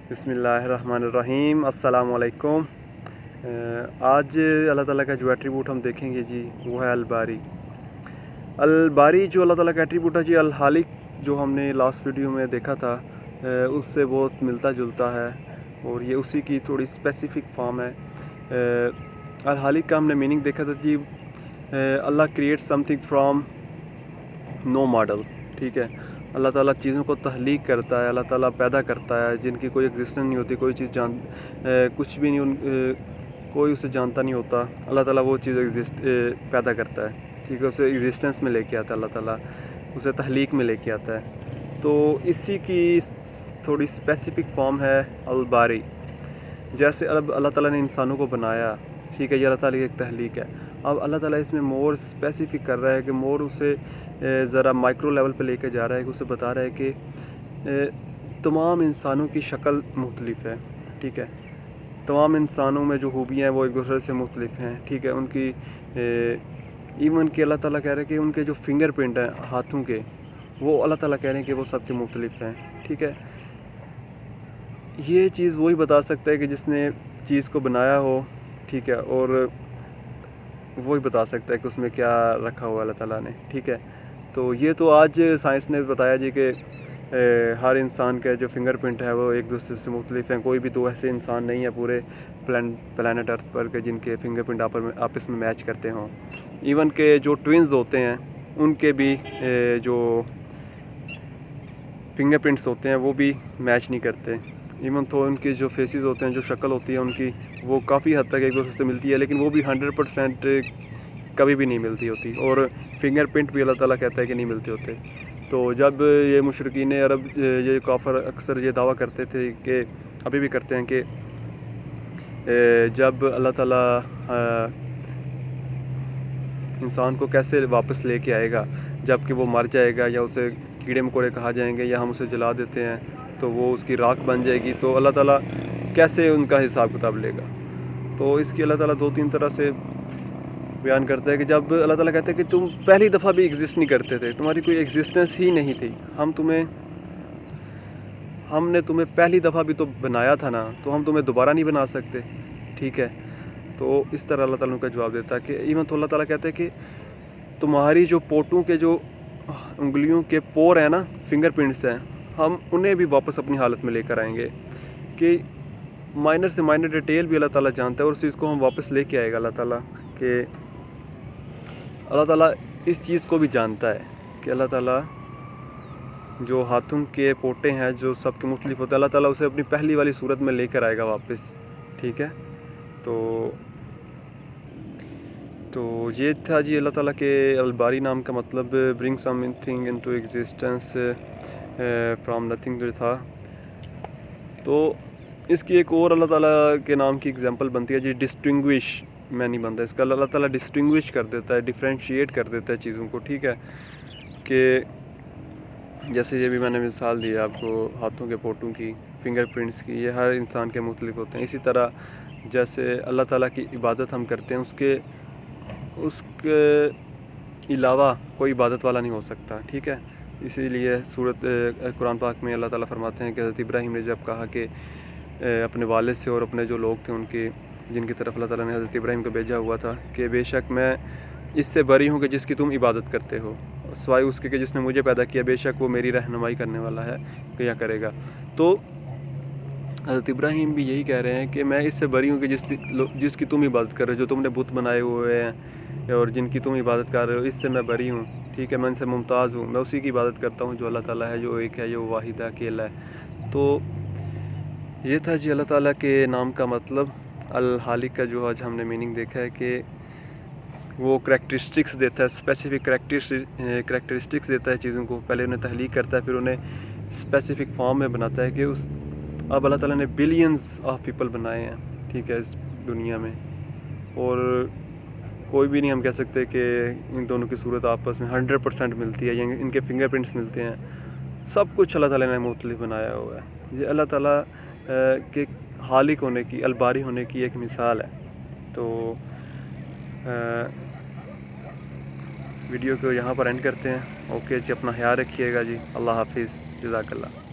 बिस्मिल्लाहिर्रहमानिर्रहीम। अस्सलाम वालेकुम। आज अल्लाह ताला का जो एट्रीब्यूट हम देखेंगे जी वो है अलबारी। अलबारी जो अल्लाह ताला का एट्रीब्यूट है जी, अल हालिक जो हमने लास्ट वीडियो में देखा था उससे बहुत मिलता जुलता है और ये उसी की थोड़ी स्पेसिफ़िक फॉर्म है। अल हालिक का हमने मीनिंग देखा था जी, अल्लाह create something from no model. ठीक है, अल्लाह ताला चीज़ों को तख्लीक करता है, अल्लाह ताला पैदा करता है जिनकी कोई एग्जिस्टेंस नहीं होती, कोई चीज़ कुछ भी नहीं, कोई उसे जानता नहीं होता। अल्लाह ताला वो चीज़ पैदा करता है। ठीक है, उसे एग्जिस्टेंस में लेके आता है, अल्लाह ताला उसे तख्लीक में लेके आता है। तो इसी की थोड़ी स्पेसिफ़िक फॉर्म है अलबारी। जैसे अब अल्लाह ताला ने इंसानों को बनाया, ठीक है, ये अल्लाह ताला की एक तख्लीक है। अब अल्लाह ताला इसमें मोर स्पेसिफ़िक कर रहा है कि मोर उसे ज़रा माइक्रो लेवल पे लेके जा रहा है कि उसे बता रहा है कि तमाम इंसानों की शक्ल मुख्तलिफ है। ठीक है, तमाम इंसानों में जो खूबियाँ हैं वो एक दूसरे से मुख्तलिफ हैं। ठीक है, उनकी इवन कि अल्लाह ताला कह रहे हैं कि उनके जो फिंगर प्रिंट हैं हाथों के, वो अल्लाह ताला कह रहे हैं कि वो सबके मुख्तलिफ हैं। ठीक है, ये चीज़ वही बता सकता है कि जिसने चीज़ को बनाया हो। ठीक है, और वही बता सकता है कि उसमें क्या रखा हुआ अल्लाह ताला ने। ठीक है, तो ये तो आज साइंस ने बताया जी कि हर इंसान के जो फिंगर प्रिंट है वो एक दूसरे से मुख्तलिफ हैं। कोई भी दो ऐसे इंसान नहीं है पूरे प्लानट अर्थ पर के जिनके फिंगर प्रिंट आपस में मैच करते हों। इवन के जो ट्विन्स होते हैं उनके भी जो फिंगर प्रिंट्स होते हैं वो भी मैच नहीं करते। इवन तो उनके जो फेसेस होते हैं, जो शक्ल होती है उनकी, वो काफ़ी हद तक एक दूसरे से मिलती है, लेकिन वो भी 100% कभी भी नहीं मिलती होती। और फिंगर प्रिंट भी अल्लाह ताला कहता है कि नहीं मिलते होते। तो जब ये मुशरिकीन अरब, ये काफ़र अक्सर ये दावा करते थे कि अभी भी करते हैं कि जब अल्लाह ताला इंसान को कैसे वापस लेके आएगा, जबकि वो मर जाएगा या उसे कीड़े मकोड़े कहा जाएंगे या हम उसे जला देते हैं तो वो उसकी राख बन जाएगी, तो अल्लाह ताला कैसे उनका हिसाब किताब लेगा। तो इसकी अल्लाह ताला दो तीन तरह से बयान करता है कि जब अल्लाह ताला कहता है कि तुम पहली दफ़ा भी एग्जिस्ट नहीं करते थे, तुम्हारी कोई एग्जिस्टेंस ही नहीं थी, हमने तुम्हें पहली दफ़ा भी तो बनाया था ना, तो हम तुम्हें दोबारा नहीं बना सकते। ठीक है, तो इस तरह अल्लाह ताला उनका जवाब देता है कि इवन तो अल्लाह ताला कहता है कि तुम्हारी जो पोटों के जो उंगलियों के पोर हैं ना, फिंगर प्रिंट्स हैं, हम उन्हें भी वापस अपनी हालत में लेकर आएंगे। कि माइनर से माइनर डिटेल भी अल्लाह ताला जानता है और उस चीज़ को हम वापस लेके आएगा अल्लाह ताला। कि अल्लाह ताला इस चीज़ को भी जानता है कि अल्लाह ताला जो हाथों के पोटे हैं जो सबके मुख्तलिफ होते हैं, अल्लाह ताला उसे अपनी पहली वाली सूरत में लेकर आएगा वापस। ठीक है, तो ये था जी अल्लाह ताला के अलबारी नाम का मतलब, bring something into existence from nothing जो था। तो इसकी एक और अल्लाह ताला के नाम की एग्जांपल बनती है जी, डिस्टिंग्विश में नहीं बनता इसका। अल्लाह ताला डिस्टिंग्विश कर देता है, डिफ्रेंशिएट कर देता है चीज़ों को। ठीक है, कि जैसे ये भी मैंने मिसाल दी आपको हाथों के पोटों की, फिंगर प्रिंट्स की, ये हर इंसान के मुख्तलिफ होते हैं। इसी तरह जैसे अल्लाह ताला की इबादत हम करते हैं, उसके अलावा कोई इबादत वाला नहीं हो सकता। ठीक है, इसीलिए कुरान पाक में अल्लाह ताला फरमाते हैं कि हज़रत इब्राहीम ने जब कहा कि अपने वालिद से और अपने जो लोग थे उनके, जिनकी तरफ अल्लाह ताला ने हज़रत इब्राहीम को भेजा हुआ था, कि बेशक मैं इससे बरी हूँ कि जिसकी तुम इबादत करते हो, सिवाय उसके कि जिसने मुझे पैदा किया, बेशक वो मेरी रहनुमाई करने वाला है, क्या करेगा। तो हज़रत इब्राहीम भी यही कह रहे हैं कि मैं इससे बरी हूँ कि जिसकी तुम इबादत कर रहे हो, जो तुमने बुत बनाए हुए हैं और जिनकी तुम इबादत कर रहे हो, इससे मैं बरी हूँ। ठीक है, मैं इनसे मुमताज़ हूँ, मैं उसी की इबादत करता हूँ जो अल्लाह ताला है, जो एक है, जो वाहिद है, अकेला है। तो ये था जी अल्लाह ताला के नाम का मतलब। अल हालिक का जो आज हमने मीनिंग देखा है कि वो करैक्टरिस्टिक्स देता है, स्पेसिफिक करैक्टरिस्टिक्स देता है चीज़ों को। पहले उन्हें तख्लीक करता है, फिर उन्हें स्पेसिफिक फॉर्म में बनाता है कि अब अल्लाह ताला ने बिलियंस ऑफ पीपल बनाए हैं। ठीक है, इस दुनिया में, और कोई भी नहीं हम कह सकते कि इन दोनों की सूरत आपस में 100% मिलती है या इनके फिंगर प्रिंट्स मिलते हैं। सब कुछ अल्लाह ताला ने मुख्तलिफ बनाया हुआ है। ये अल्लाह ताला के हालिक होने की, अलबारी होने की एक मिसाल है। तो वीडियो को यहाँ पर एंड करते हैं। ओके जी, अपना ख्याल रखिएगा जी। अल्लाह हाफिज़, जज़ाकल्लाह।